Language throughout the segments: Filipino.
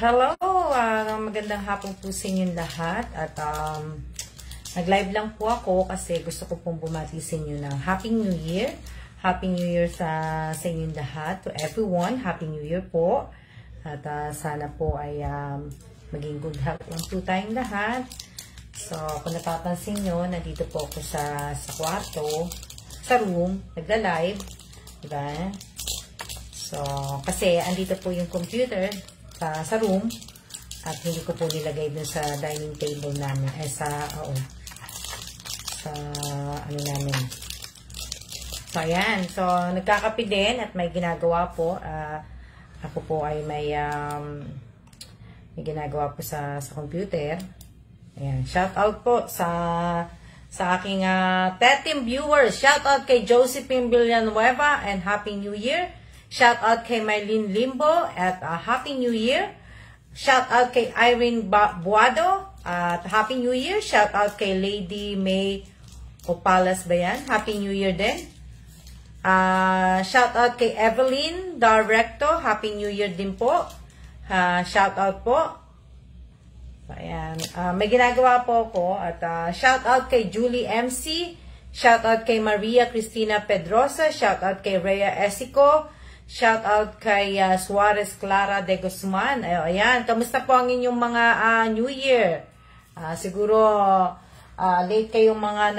Hello! Magandang hapon po sa inyong lahat. At nag-live lang po ako kasi gusto ko pong bumati sa inyo ng Happy New Year. Happy New Year sa inyong lahat. To everyone, Happy New Year po. At sana po ay maging good health lang po tayong lahat. So, kung napapansin nyo, nandito po ako sa kwarto, sa room, nagla-live. Diba? So, kasi andito po yung computer sa room at hindi ko po nilagay dun sa dining table namin sa ano namin. So ayan, so nagkakape din at may ginagawa po. Ako po ay may ginagawa po sa computer. Ayan, shout out po sa aking 13 viewers. Shout out kay Josephine Villanueva and Happy New Year. Shout out kay Mylene Limbo at Happy New Year. Shout out kay Irene Buado at Happy New Year. Shout out kay Lady May Opalas ba yan? Happy New Year din. Shout out kay Evelyn Directo. Happy New Year din po. Shout out po. Ayan. May ginagawa po ako at shout out kay Julie MC. Shout out kay Maria Cristina Pedrosa. Shout out kay Rhea Esico. Shout out kay Suarez Clara de Guzman. Ayan, kamusta po ang inyong mga New Year? Siguro late kayong mga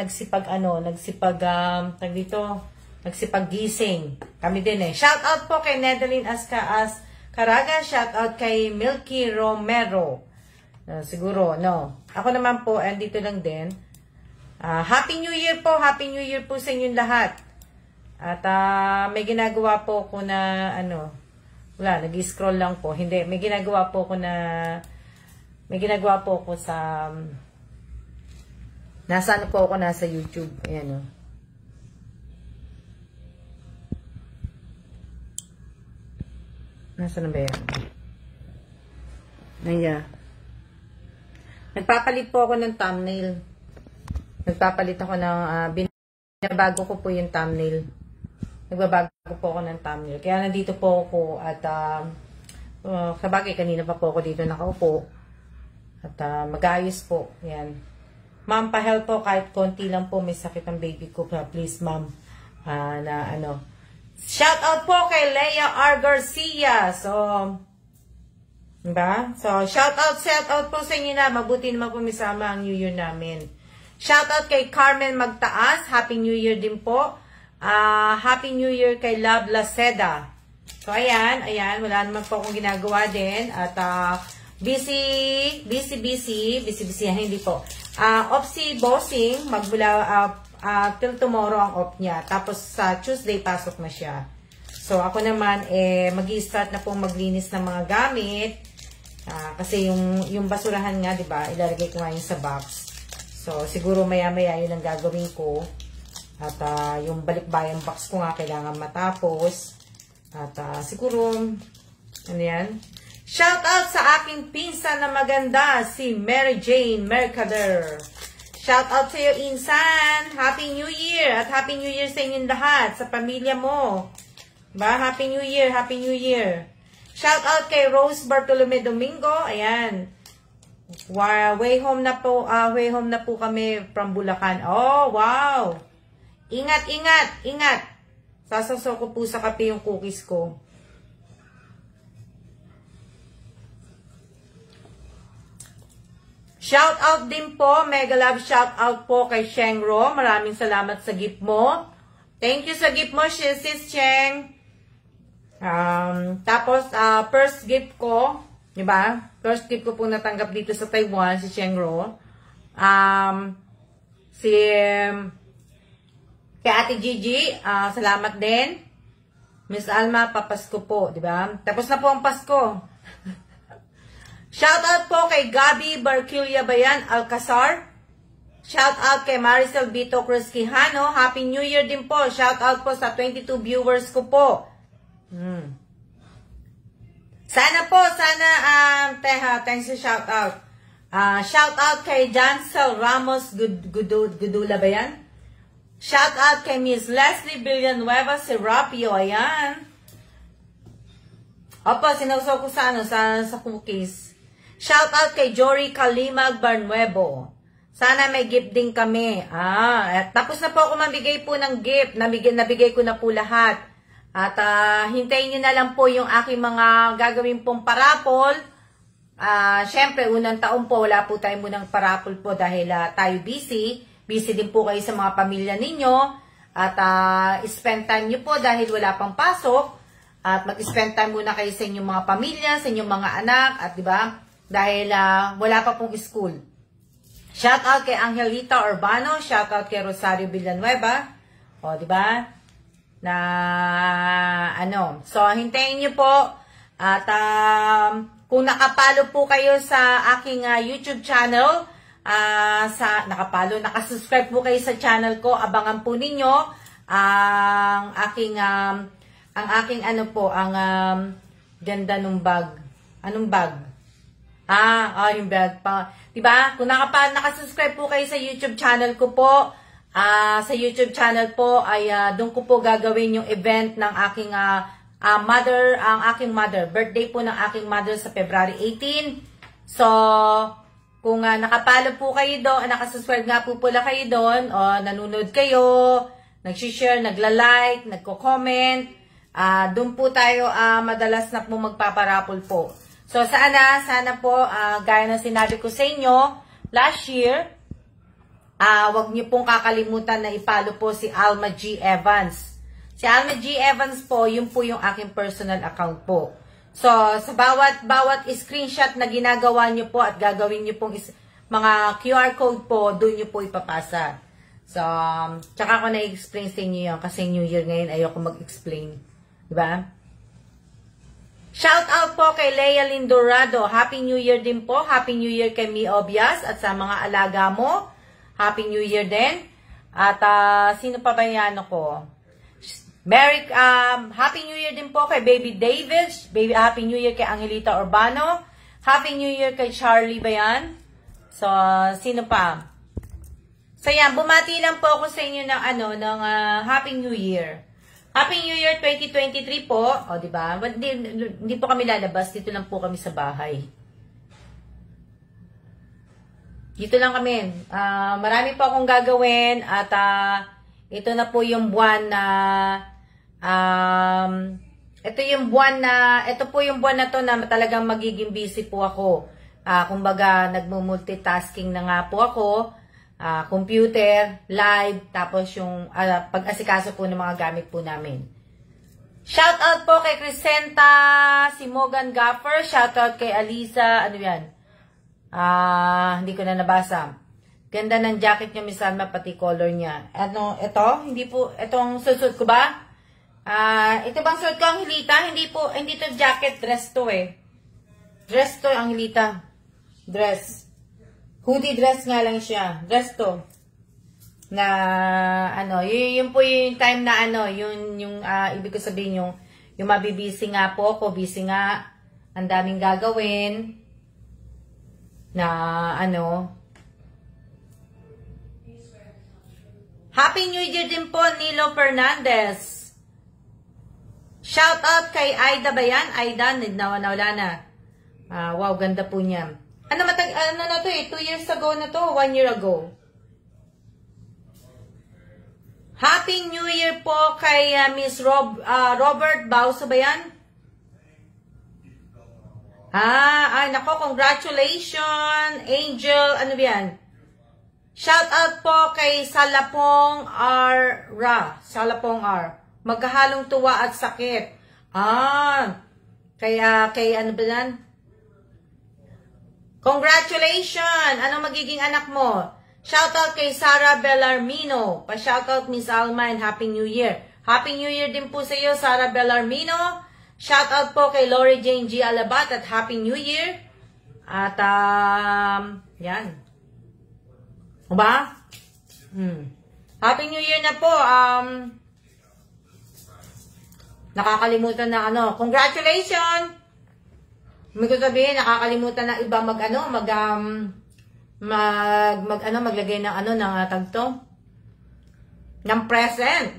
nagsipag-gising. Kami din eh. Shout out po kay Nedeline Caraga. Shout out kay Milky Romero. Siguro, no. Ako naman po, andito lang din. Happy New Year po. Happy New Year po sa inyong lahat. At may ginagawa po ko na wala, nag-scroll lang po. Hindi, may ginagawa po ko sa nasa nasa YouTube. Ayan o. Nasaan na ba yan? Ayan. Nagpapalit po ako ng thumbnail. Nagpapalit ako ng binabago ko po yung thumbnail. Nagbabago po ako ng thumbnail. Kaya nandito po ako at sa bagay, kanina pa po ako dito nakaupo. At mag-ayos po. Yan. Ma'am, pa-help po kahit konti lang po. May sakit ang baby ko. Please, ma'am. Shout out po kay Leia R. Garcia. So, diba? So, shout out po sa inyo na. Mabuti naman po may sama ang New Year namin. Shout out kay Carmen Magtaas. Happy New Year din po. Happy New Year kay Love Laceda. So, ayan. Wala naman po akong ginagawa din. At, busy, hindi po. Off si Bossing, till tomorrow ang off niya. Tapos, sa Tuesday, pasok na siya. So, ako naman, mag-i-start na pong maglinis ng mga gamit. Kasi yung basurahan nga, diba, ilalagay ko nga yun sa box. So, siguro maya-maya yun ang gagawin ko. At yung balikbayang box ko nga kailangan matapos. At siguro, ano yan? Shout out sa aking pinsan na maganda, si Mary Jane Mercader. Shout out sa iyo, Insan. Happy New Year. At Happy New Year sa inyong lahat, sa pamilya mo. Ba? Happy New Year, Happy New Year. Shout out kay Rose Bartolome Domingo. Ayan. Way home na po kami from Bulacan. Oh, wow. Ingat. Sasaso ko po sa kape yung cookies ko. Shout out din po, mega love shout out po kay Shengro. Maraming salamat sa gift mo. Thank you sa gift mo, Sis Cheng. Tapos, first gift ko, diba? First gift ko po natanggap dito sa Taiwan, si Shengro. Kay Ate Gigi, salamat din. Miss Alma, papasko po, di ba? Tapos na po ang Pasko. Shout out po kay Gabi Barquilla Bayan Alcazar. Shout out kay Maricel Vito Cruz Quijano. Happy New Year din po. Shout out po sa 22 viewers ko po. Sana thanks sa shout out. Shout out kay Jancel Ramos Gudula ba yan? Shout out kay Miss Leslie Villanueva Serapio. Ayan. Opo, sinawsaw ko sa sa cookies. Shout out kay Jory Kalimag Barnuevo. Sana may gift din kami. Tapos na po ako mamigay po ng gift. Nabigay ko na po lahat. At hintayin nyo na lang po yung aking mga gagawin pong parapol. Syempre, unang taon po, wala po tayo munang parapol po dahil tayo busy. Busy din po kayo sa mga pamilya ninyo. At spend time nyo po dahil wala pang pasok. At mag-spend time muna kayo sa inyong mga pamilya, sa inyong mga anak. At diba, dahil wala pa pong school. Shout out kay Angelita Urbano. Shout out kay Rosario Villanueva. O, diba? So, hintayin nyo po. At kung nakapalo po kayo sa aking YouTube channel, nakasubscribe po kayo sa channel ko, abangan po ninyo ang aking ganda nung bag. Anong bag? Yung bag pa. Diba? Kung nakasubscribe po kayo sa YouTube channel ko po, sa YouTube channel po ay doon ko po gagawin yung event ng aking birthday po ng aking mother sa February 18. So, kung nakapalo po kayo doon, nakasubscribe nga po pala kayo doon, o nanonood kayo, nagsishare, nagla-like, nagko-comment, doon po tayo madalas na po magpaparapol po. So, sana po, gaya na sinabi ko sa inyo, last year, wag niyo pong kakalimutan na ipalo po si Alma G. Evans. Si Alma G. Evans po, yun po yung aking personal account po. So, sa bawat screenshot na ginagawa niyo po at gagawin niyo pong mga QR code po, doon niyo po ipapasa. So, tsaka ko na-explain sa inyo yun kasi New Year ngayon, ayoko mag-explain. Diba? Shout out po kay Leia Lindorado. Happy New Year din po. Happy New Year kay Mi Obias at sa mga alaga mo. Happy New Year din. At sino pa ba yan ako? Happy New Year din po kay Baby Davis. Happy New Year kay Angelita Urbano. Happy New Year kay Charlie ba yan? So, sino pa? So, yan. Bumati lang po ako sa inyo ng Happy New Year. Happy New Year 2023 po. O, diba? Hindi po kami lalabas. Dito lang po kami sa bahay. Dito lang kami. Marami pa akong gagawin at ito na po yung buwan na ito po yung buwan na to na talagang magiging busy po ako. Kumbaga nagmo-multitasking na nga po ako. Computer, live, tapos yung pag-asikaso po ng mga gamit po namin. Shout out po kay Crescenta Simogan Gaffer. Shout out kay Alisa, ano yan? Hindi ko na nabasa. Ganda ng jacket niya, Miss Alma, pati color niya. Ito, hindi po, itong suit ko ba? Ito bang suit ko, Angelita? Hindi to jacket, dress to eh. Dress to, Angelita. Dress. Hoodie dress nga lang siya. Dress to. Yun po yung time na yung ibig ko sabihin yung mabibisi nga po ako, busy nga. Ang daming gagawin. Happy New Year din po, Nilo Fernandez. Shout out kay Aida ba yan? Aida, nawala na. Wow, ganda po niya. Ano na to eh? 2 years ago na to, 1 year ago. Happy New Year po kay Miss Robert Bauso ba yan? Nako, congratulations, Angel, ano ba yan? Shout out po kay Salapong R. Salapong R. Magkahalong tuwa at sakit. Kay ano ba yan? Congratulations! Anong magiging anak mo? Shout out kay Sarah Bellarmino. Pa-shout out Miss Alma and Happy New Year. Happy New Year din po sa iyo, Sarah Bellarmino. Shout out po kay Lori Jane G. Alabat at Happy New Year. At, yan. Ba? Happy New Year na po. Nakakalimutan na congratulations! May ko sabihin, nakakalimutan na iba maglagay ng tagto? Ng present.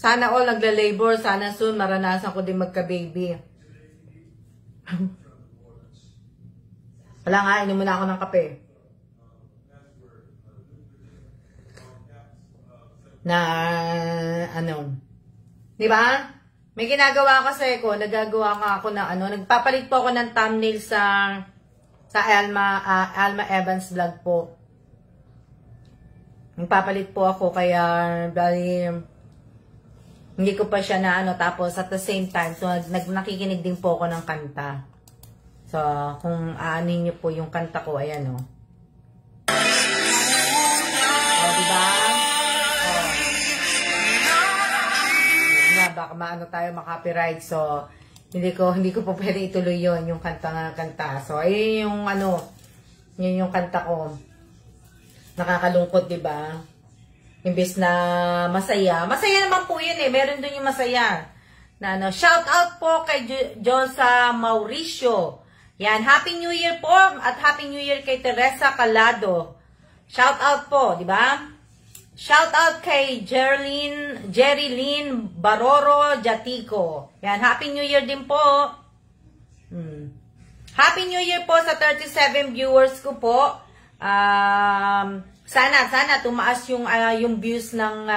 Sana all nagla-labor. Sana soon maranasan ko din magka-baby. Wala nga, inom muna ako ng kape. Na, ano, di ba? May ginagawa kasi ko, nagagawa ka ako na, ano, nagpapalit po ako ng thumbnail sa Alma Evans vlog po. Nagpapalit po ako, kaya, bali, hindi ko pa siya na, ano, tapos at the same time, so, nakikinig din po ako ng kanta. So, kung aanin niyo po yung kanta ko, ayan, o. O, diba? Baka maano tayo makapiright, so hindi ko po pwede ituloy yon yung kanta. So ayun yung ano, yun yung kanta ko. Nakakalungkot, di ba? Imbes na masaya naman po yun eh. Meron dun yung masaya. Na ano, shout out po kay Josa Mauricio. Yan, Happy New Year po at Happy New Year kay Teresa Calado. Shout out po, di ba? Shout out kay Jerilyn Baroro Jatico. Yan, Happy New Year din po. Happy New Year po sa 37 viewers ko po. Sana tumaas yung views ng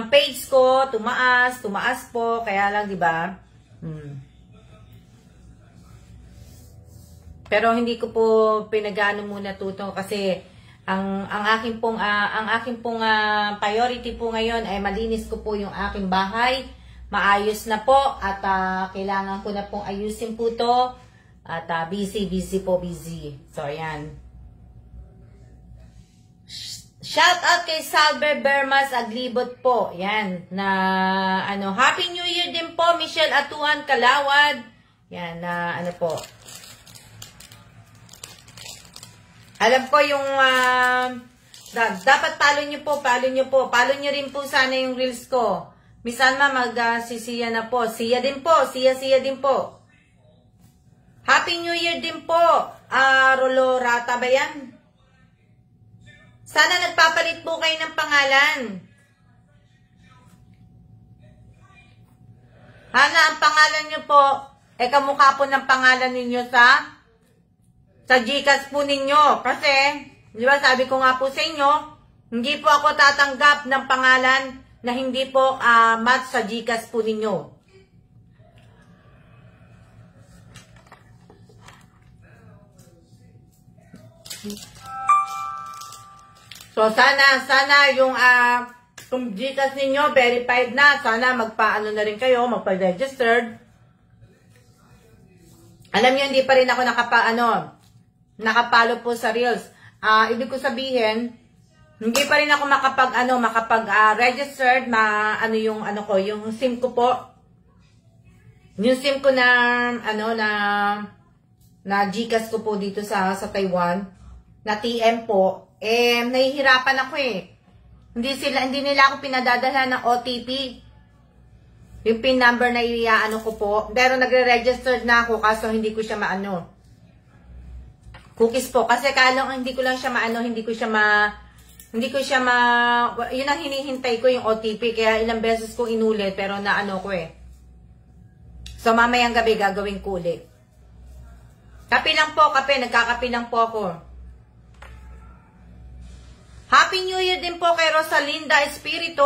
page ko, tumaas po, kaya lang 'di ba? Pero hindi ko po pinagano muna tuto kasi ang aking pong priority po ngayon ay malinis ko po yung aking bahay. Maayos na po at kailangan ko na pong ayusin po to. At busy. So ayan. Shout out kay Salve Bermas Aglibot po. Yan na ano, Happy New Year din po Michelle Atuan Kalawad. Yan na ano po. Alam ko yung, dapat follow nyo po. Follow nyo rin po sana yung reels ko. Miss Alma, sisiya na po. Siya din po. Happy New Year din po. Rolo Rata ba yan? Sana nagpapalit po kayo ng pangalan. Sana ang pangalan nyo po, kamukha po ng pangalan ninyo sa Gcash po ninyo. Kasi, di ba sabi ko nga po sa inyo, hindi po ako tatanggap ng pangalan na hindi po match sa Gcash po ninyo. So, sana yung kung Gcash ninyo verified na, sana magpaano na rin kayo, magpa-registered. Alam niyo, hindi pa rin ako nakapalo po sa Reels. Ibig ko sabihin, hindi pa rin ako makapag-registered, yung SIM ko po. Yung SIM ko na Gcash ko po dito sa Taiwan, na TM po, nahihirapan ako eh. Hindi nila ako pinadadala ng OTP. Yung PIN number na ko po. Pero nagre-registered na ako, kaso hindi ko siya cookies po. Kasi hindi ko lang siya yun ang hinihintay ko, yung OTP. Kaya ilang beses ko inulit, pero ko eh. So, mamayang gabi gagawin ko ulit. Kape lang po, nagkakape lang po ako. Happy New Year din po kay Rosalinda Espiritu.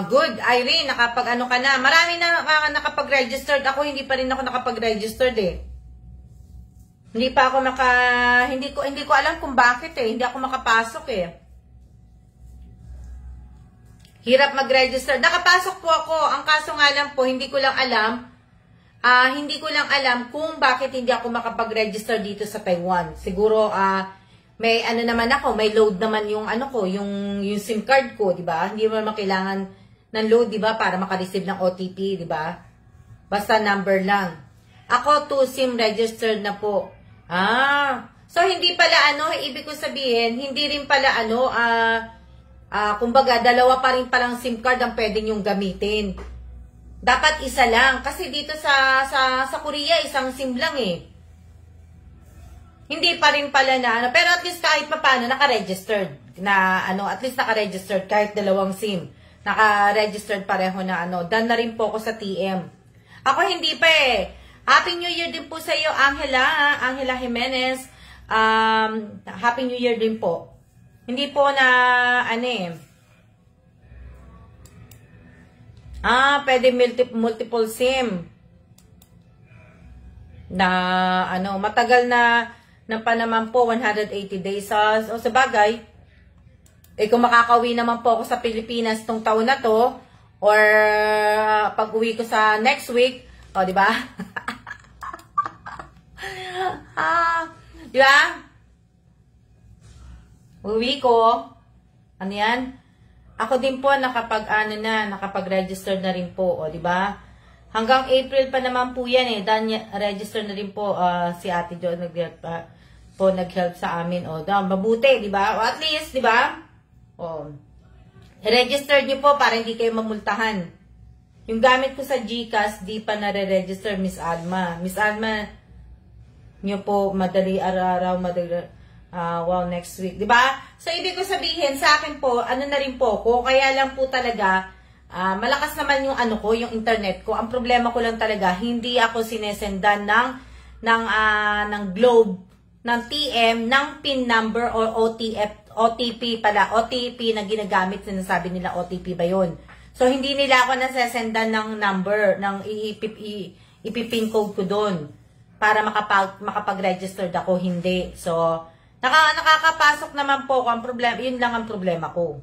Good. Irene, nakapag-ano ka na. Marami na nakapag-registered. Ako, hindi pa rin ako nakapag-registered eh. Hindi pa ako hindi ko alam kung bakit eh. Hindi ako makapasok eh. Hirap mag-register. Nakapasok po ako. Ang kaso nga lang po, hindi ko lang alam kung bakit hindi ako makapag-register dito sa Taiwan. Siguro, may naman ako, may load naman yung yung SIM card ko, di ba? Hindi mo naman kailangan ng load, di ba? Para makareceive ng OTP, di ba? Basta number lang. Ako, 2 SIM registered na po. So hindi pala ibig ko sabihin, hindi rin pala kumbaga, dalawa pa rin palang SIM card ang pwedeng yung gamitin. Dapat isa lang. Kasi dito sa Korea, isang SIM lang eh. hindi pa rin pala na ano, pero at least kahit pa paano naka-registered na ano, at least naka-registered kahit dalawang SIM. Naka-registered pareho na ano. Done na rin po ako sa TM. Ako hindi pa eh. Happy New Year din po sa iyo, Angela Jimenez. Happy New Year din po. Hindi po na ano eh. Pwede multiple SIM. Na ano, matagal na pa naman po, 180 days. O sa bagay, kung makakauwi naman po ako sa Pilipinas tong taon na to, or pag uwi ko sa next week, di ba? Di ba? Uwi ko, ano yan? Ako din po nakapag-register na rin po, di ba? Hanggang April pa naman po yan eh. Register na rin po si Ate Jo nag-help sa amin. Mabuti, di ba? O at least, di ba? Register niyo po para hindi kayo mamultahan. Yung gamit ko sa GCash, di pa nare-register, Miss Alma. Miss Alma, niyo po madali araw, next week. Diba? So, ibig ko sabihin, sa akin po, ano na rin po ko, kaya lang po talaga, malakas naman yung ano ko, yung internet ko. Ang problema ko lang talaga, hindi ako sinesendan ng Globe, ng TM, ng PIN number or OTP pala. OTP na ginagamit, sinasabi nila OTP ba yun? So, hindi nila ako nasesendan ng number, ng ipipin code ko doon para makapag-registered ako, hindi. So, nakakapasok naman po ako. Ang problema, yun lang ang problema ko.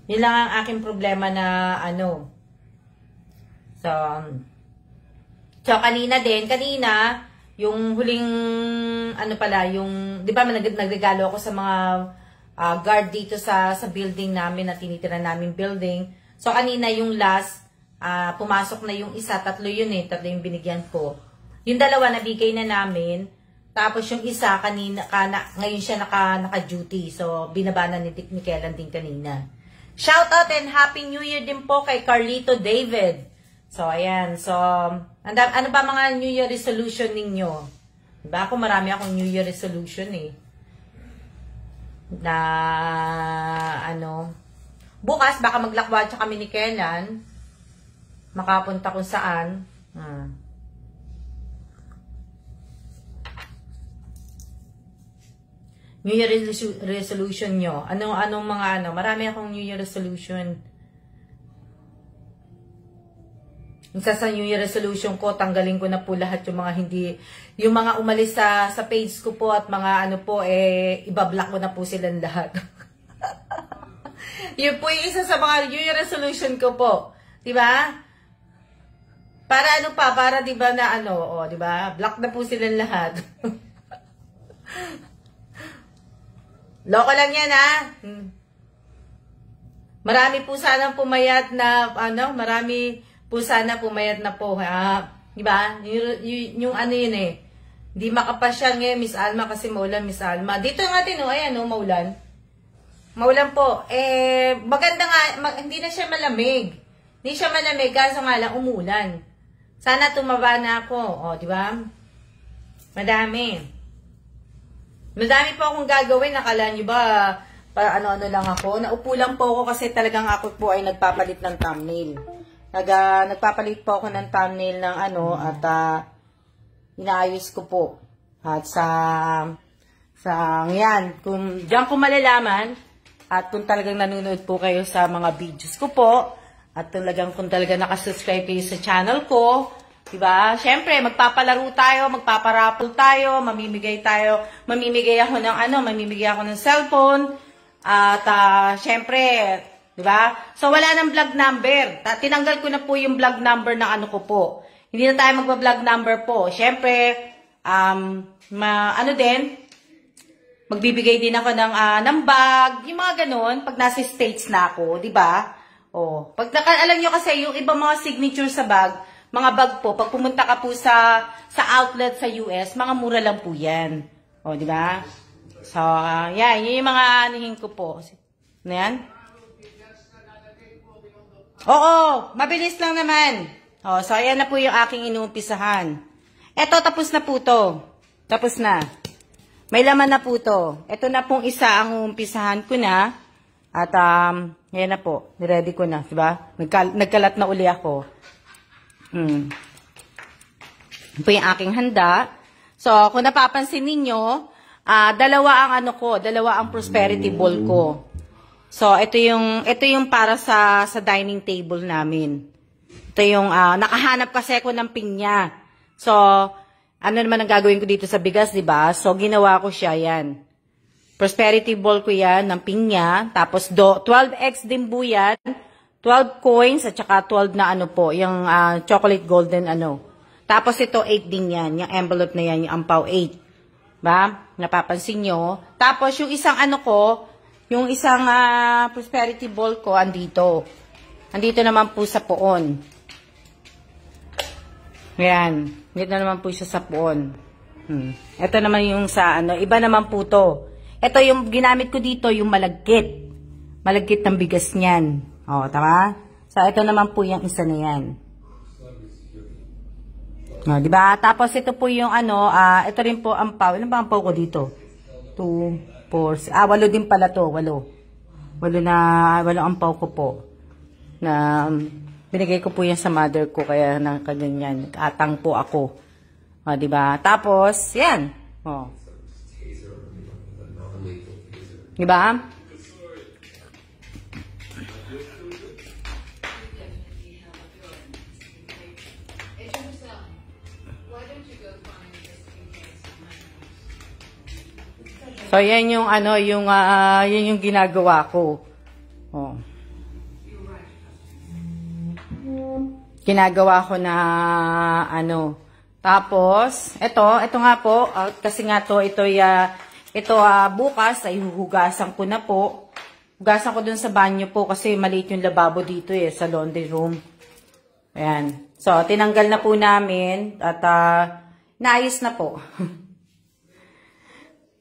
Yun lang ang aking problema na ano. So, kanina, yung huling, ano pala, yung, di ba, nagregalo ako sa mga guard dito sa building namin na tinitira namin building. So, kanina yung last, pumasok na yung isa, tatlo yun eh, tatlo yung binigyan ko. Yung dalawa, nabigay na namin. Tapos yung isa, ngayon siya naka-duty. So, binabana ni Dick Michelan din kanina. Shout out and Happy New Year din po kay Carlito David. So, ayan. So, ano ba mga New Year resolution ninyo? Diba? Ako marami akong New Year resolution eh. Na, ano, bukas baka maglakwatsa kami ni Kenan. Makapunta kung saan. New Year resolution nyo. Anong mga ano? Marami akong New Year resolution. Isa sa New Year resolution ko, tanggalin ko na po lahat yung mga umalis sa page ko po at mga ano po, ibablock ko na po silang lahat. Yun po yung isa sa mga New Year resolution ko po. Diba? Para ano pa, para diba na ano, diba? Block na po silang lahat. Loko lang yan, ha? Marami po sana pumayat na, marami po sana pumayat na po, ha? Diba? Yung ano yun eh. Di makapasyal ngayon, Miss Alma, kasi maulan, Miss Alma. Dito nga din, ayan, maulan. Maulan po. Maganda nga, hindi na siya malamig. Hindi siya malamig, kaso nga lang, umulan. Sana tumaba na ako, diba? Madami. Madami po akong gagawin. Nakala nyo ba, para ano-ano lang ako? Naupo lang po ako kasi talagang ako po ay nagpapalit ng thumbnail. Nagpapalit po ako ng thumbnail ng ano, at inaayos ko po. At yan, kung diyan ko malalaman, at kung talagang nanonood po kayo sa mga videos ko po, at talagang kung talagang nakasubscribe kayo sa channel ko, diba? Siyempre, magpapalaro tayo, magpaparapol tayo, mamimigay ako ng cellphone, at siyempre, diba? So, wala nang vlog number. Tinanggal ko na po yung vlog number ng ano ko po. Hindi na tayo magpa-vlog number po. Siyempre, magbibigay din ako ng bag, yung mga ganun, pag nasa States na ako, diba? Alam nyo kasi, yung ibang mga signature sa bag, mga bag po, pag pumunta ka po sa outlet sa US, mga mura lang po yan. Di ba? So, yan. Yun yung mga anihin ko po. Ano yan? Oo, mabilis lang naman. So, ayan na po yung aking inuumpisahan. Eto, tapos na po to. Tapos na. May laman na po to. Ito na pong isa ang umpisahan ko na. At, yan na po. Ready ko na, diba? Nagkalat na uli ako. Ito yung aking handa. So, kung napapansin ninyo, dalawa ang prosperity bowl ko. So, ito yung para sa dining table namin. Ito yung, nakahanap kasi ako ng pinya. So, ano naman ang gagawin ko dito sa bigas, diba? So, ginawa ko siya, yan. Prosperity bowl ko yan, ng pinya. Tapos, 12 eggs din po yan. 12 coins, at saka 12 na yung chocolate golden Tapos, ito 8 din yan. Yung envelope na yan, yung ampaw 8. Ba? Napapansin nyo. Tapos, yung isang yung isang prosperity bowl ko, andito. Andito naman po sa poon. Ayan. Dito naman po siya sa poon. Ito naman yung sa iba naman po to. Ito yung ginamit ko dito, yung malagkit. Malagkit ng bigas niyan. O, tama? So, ito naman po yung isa na yan. O, diba? Tapos, ito po yung ito rin po ampaw. Ilan ba ampaw ko dito? 2, 4, 8 din pala to. 8 ampaw ko po. Na, binigay ko po yan sa mother ko, kaya nakaganyan. Atang po ako. O, diba? Tapos, yan. O. Diba? So, yan yung yan yung ginagawa ko. O. Ginagawa ko na Tapos, ito nga po, kasi nga bukas ay huhugasan ko na po. Hugasan ko dun sa banyo po kasi maliit yung lababo dito sa laundry room. Ayan. So, tinanggal na po namin at naayos na po.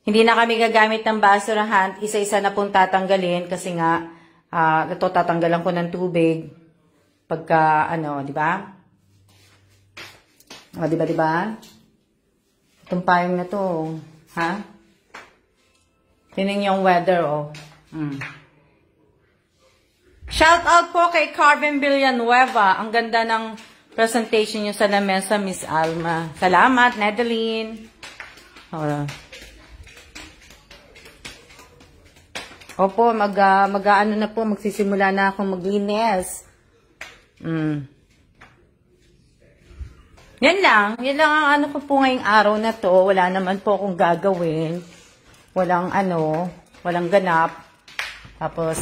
Hindi na kami gagamit ng basurahan. Isa-isa na pong tatanggalin kasi nga, ito tatanggalan ko ng tubig. Pagka, di ba? O, diba? Itong payong na to, ha? Tingnan yung weather, Shout out po kay Carmen Villanueva. Ang ganda ng presentation niyo sa lamesa, Miss Alma. Salamat, Nedeline. Opo, magsisimula na akong maglinis. Yan lang ang ko po ngayong araw na to. Wala naman po akong gagawin. Walang ganap. Tapos,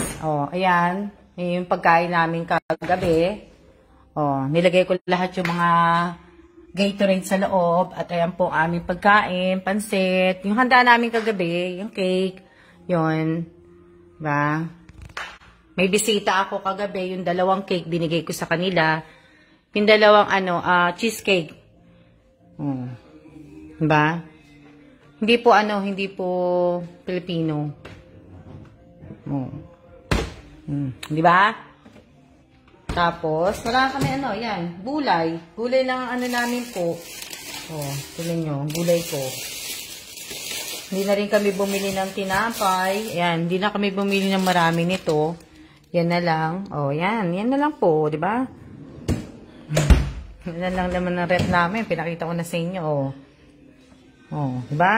ayan. Yung pagkain namin kagabi. Nilagay ko lahat yung mga Gatorade sa loob. At ayan po aming pagkain, pansit. Yung handa namin kagabi, yung cake. Yun. Diba? May bisita ako kagabi. Yung 2 cake binigay ko sa kanila. Yung 2 cheesecake. Diba? Hindi po Pilipino. Diba? Tapos, wala kami yan. Gulay. Gulay lang ang namin po. Tignan nyo, gulay ko. Hindi na rin kami bumili ng tinapay. Ayan, hindi na kami bumili ng marami nito. Yan na lang. Yan na lang po, diba? Yan lang naman ng rep namin. Pinakita ko na sa inyo, diba?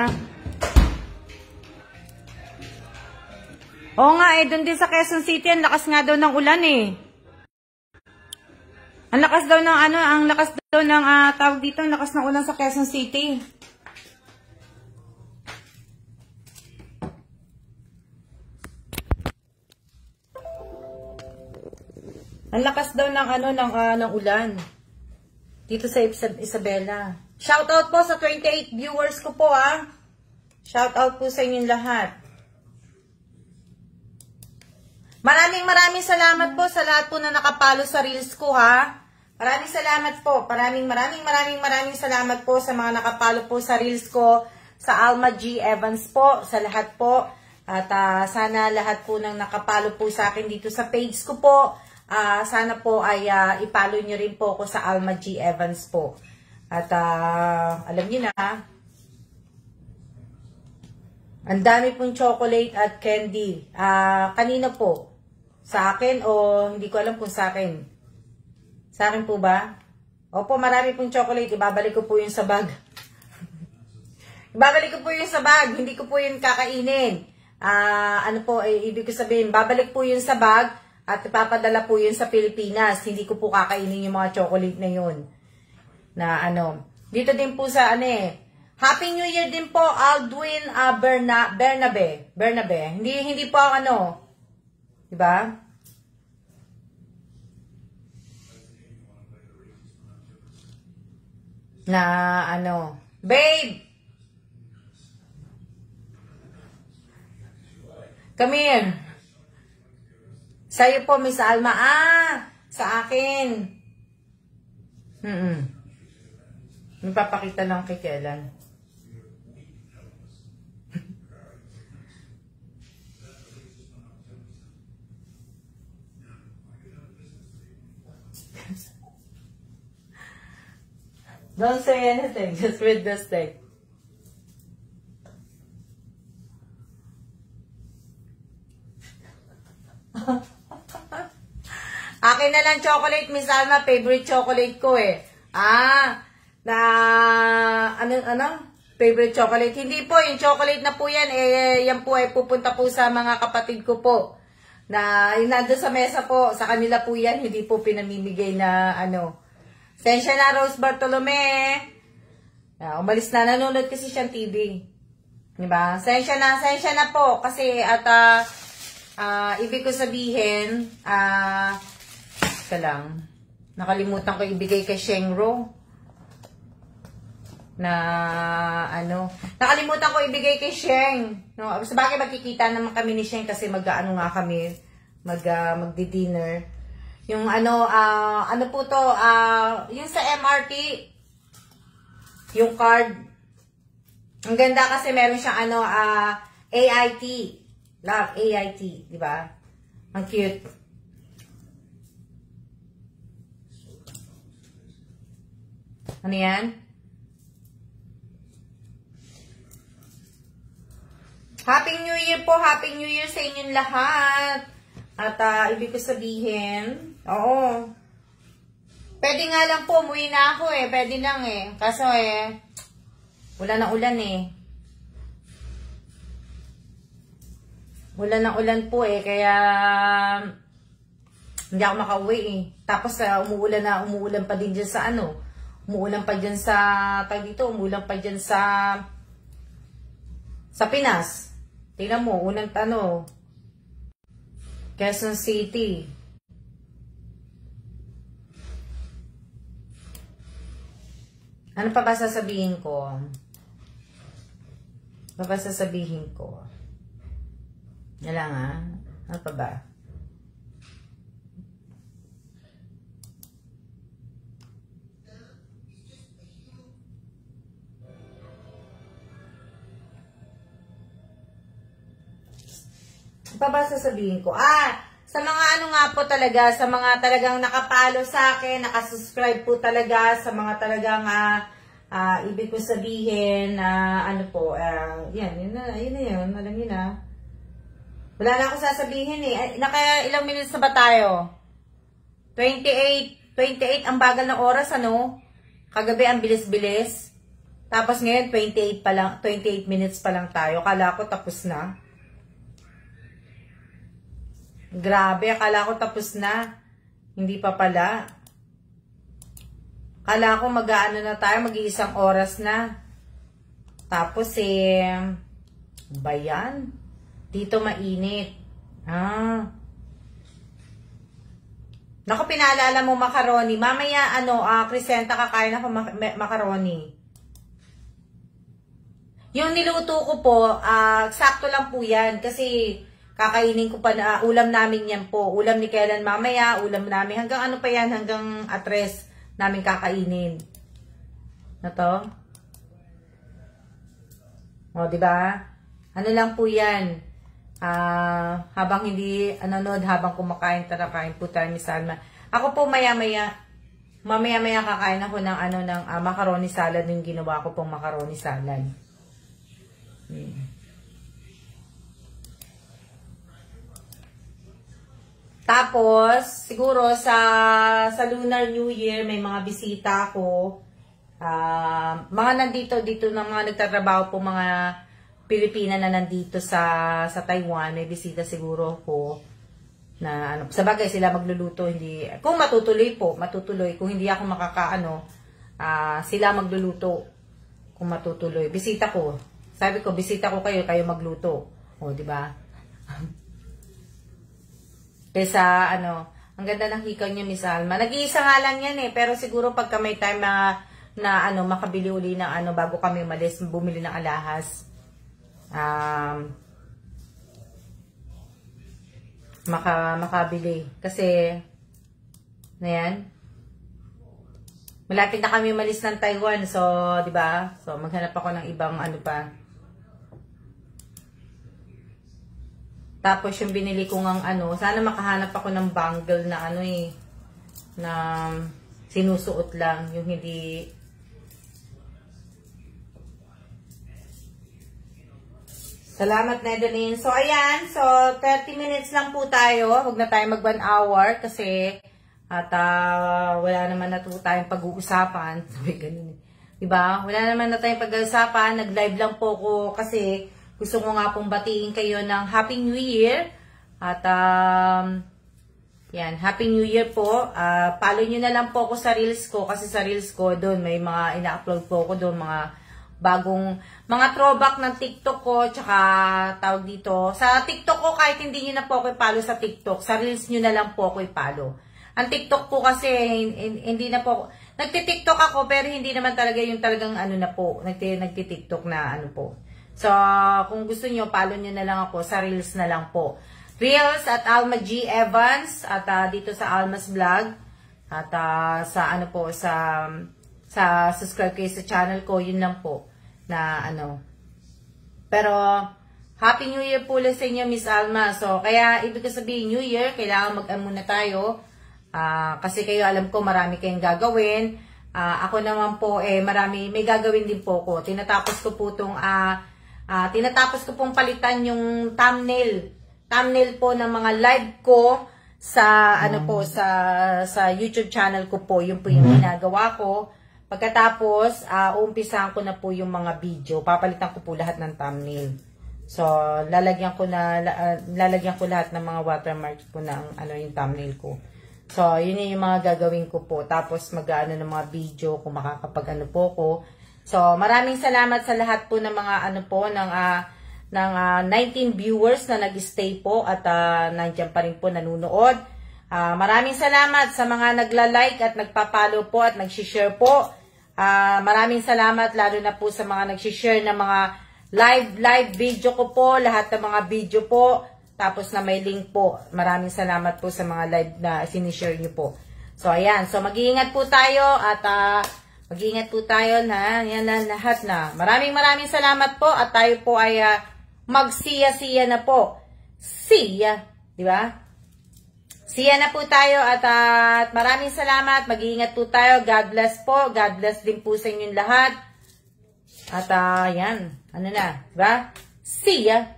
Doon din sa Quezon City, ang lakas nga daw ng ulan Ang lakas daw ng tawag dito, ang lakas ng ulan sa Quezon City. Ang lakas daw ng ulan. Dito sa Isabela. Shoutout po sa 28 viewers ko po, Shoutout po sa inyong lahat. Maraming salamat po sa lahat po na nakapalo sa reels ko, Maraming salamat po. Maraming salamat po sa mga nakapalo po sa reels ko, sa Alma G. Evans po, sa lahat po. At sana lahat po ng nakapalo po sa akin dito sa page ko po, sana po ay ipalo nyo rin po ako sa Alma G. Evans po. At alam niyo na, Ang dami pong chocolate at candy. Kanino po? Sa akin o hindi ko alam kung sa akin? Sa akin po ba? Opo, marami pong chocolate. Ibabalik ko po yung sa bag. Ibabalik ko po yung sa bag. Hindi ko po yun kakainin. Ano po, ibig ko sabihin, babalik po yun sa bag at ipapadala po yun sa Pilipinas. Hindi ko po kakainin yung mga chocolate na yun. Na ano. Dito din po sa Happy New Year din po, Aldwin Bernabe. Hindi po ako diba? Na babe! Come here. Sa'yo po, Miss Alma. Sa akin. Magpapakita lang kay Kailan. Don't say anything. Just read this thing. Akin na lang chocolate, Miss Alma. Favorite chocolate ko Favorite chocolate. Hindi po, yung chocolate na po yan, yan po ay pupunta po sa mga kapatid ko po. Na yung nandun sa mesa po, sa kanila po yan, hindi po pinamimigay na Sensya na, Rose Bartolome. Umalis na, nanonood kasi siyang TV. Diba? Sensya na po. Kasi ibig ko sabihin, isa lang, nakalimutan ko ibigay kay Shengro. Nakalimutan ko ibigay kay Sheng. Sabagay magkikita naman kami ni Sheng kasi magdi-dinner. Yung po to, yung sa MRT, yung card, ang ganda kasi meron siyang AIT. Love, AIT, di ba? Ang cute. Ano yan? Happy New Year po! Happy New Year sa inyong lahat! At ibig ko sabihin, oo. Pwede nga lang po, umuwi na ako Pwede lang Kaso ulan na ulan Ulan na ulan po kaya hindi ako makauwi Tapos umuulan pa din dyan sa umuulan pa dyan sa, umuulan pa dyan sa Pinas. Tingnan mo, unang Quezon City. Ano pa ba sasabihin ko? Yan lang Ano pa ba? Sasabihin ko. Sa mga nga po talaga, sa mga talagang nakapalo sa akin, nakasubscribe po talaga, sa mga talagang ibig ko sabihin yun na yun, alam niyo na. Wala na akong sasabihin Naka ilang minutes na ba tayo? 28 ang bagal ng oras Kagabi ang bilis-bilis. Tapos ngayon 28 minutes pa lang tayo. Kala ko tapos na. Grabe, akala ko tapos na. Hindi pa pala. Akala ko na tayo, mag-iisang oras na. Tapos bayan. Dito mainit. Naku, pinaalala mo macaroni. Mamaya, Crisenta, kakain ako macaroni. Yung niluto ko po, sakto lang po yan. Kasi kakainin ko pa na ulam namin yan po. Ulam ni Kailan mamaya, ulam namin. Hanggang pa yan, hanggang atres namin kakainin. Na to? Diba? Ano lang po yan. Habang hindi nanonood, habang kumakain, tara kain po tayo, Miss Alma. Ako po mamaya kakain ako ng macaroni salad, yung ginawa ko pong macaroni salad. Tapos, siguro sa Lunar New Year, may mga bisita ako. Mga dito ng mga nagtatrabaho po, mga Pilipina na nandito sa Taiwan. May bisita siguro ko na ano, sa bagay sila magluluto, hindi, kung matutuloy po, matutuloy. Kung hindi ako sila magluluto. Kung matutuloy. Bisita ko. Sabi ko, bisita ko kayo magluto. O, di ba? Kaysa, ang ganda ng hikaw niya, Miss Alma. Nag-iisa nga lang yan eh. Pero siguro pagka may time na makabili uli ng bago kami umalis, bumili ng alahas. Makabili. Kasi, na yan. Malapit na kami umalis ng Taiwan. So, di ba? So, maghanap ako ng ibang pa. Tapos yung binili ko ng sana makahanap ako ng bangle na na sinusuot lang, yung hindi Salamat, Nedeline. So, ayan. So, 30 minutes lang po tayo. Huwag na tayo mag 1 hour kasi wala naman na po tayong pag-uusapan. Sabi, ganun. Diba? Wala naman na tayong pag-uusapan. Nag-live lang po ko kasi gusto ko nga pong batiin kayo ng Happy New Year. At, yan, Happy New Year po. Follow nyo na lang po ako sa Reels ko. Kasi sa Reels ko, doon may mga ina-upload po ako doon. Mga bagong, mga throwback ng TikTok ko. Tsaka, tawag dito. Sa TikTok ko, kahit hindi nyo na po ako i-follow sa TikTok, sa Reels nyo na lang po ako i-follow. Ang TikTok po kasi, hindi na po, nagti-TikTok ako, pero hindi naman talaga yung talagang na po. Nagti-TikTok na po. So, kung gusto nyo, follow nyo na lang ako. Sa Reels na lang po. Reels at Alma G. Evans. At dito sa Alma's Vlog. At sa subscribe kayo sa channel ko. Yun lang po. Na Pero, Happy New Year po sa inyo, Miss Alma. So, kaya, ibig sabihin, New Year, kailangan muna tayo. Kasi kayo, alam ko, marami kayong gagawin. Ako naman po, may gagawin din po ko. Tinatapos ko pong palitan yung thumbnail po ng mga live ko sa sa YouTube channel ko po. Yun po yung ginagawa ko. Pagkatapos, umpisahan ko na po yung mga video. Papalitan ko po lahat ng thumbnail. So, lalagyan ko lahat ng mga watermarks po ng yung thumbnail ko. So, yun yung mga gagawin ko po. Tapos, ng mga video kung makakapag po ko. So, maraming salamat sa lahat po ng mga ng 19 viewers na nag-stay po at nandiyan pa rin po nanunood. Maraming salamat sa mga nagla-like at nagpa-follow po at nag-share po. Maraming salamat lalo na po sa mga nag-share ng mga live video ko po, lahat ng mga video po. Tapos na may link po. Maraming salamat po sa mga live na sinishare niyo po. So, ayan. So, mag-iingat po tayo at mag-iingat po tayo na yan na lahat na. Maraming salamat po at tayo po ay magsiya-siya na po. Siya. Di ba? Siya na po tayo at maraming salamat. Mag-iingat po tayo. God bless po. God bless din po sa inyong lahat. At yan. Di ba? Siya.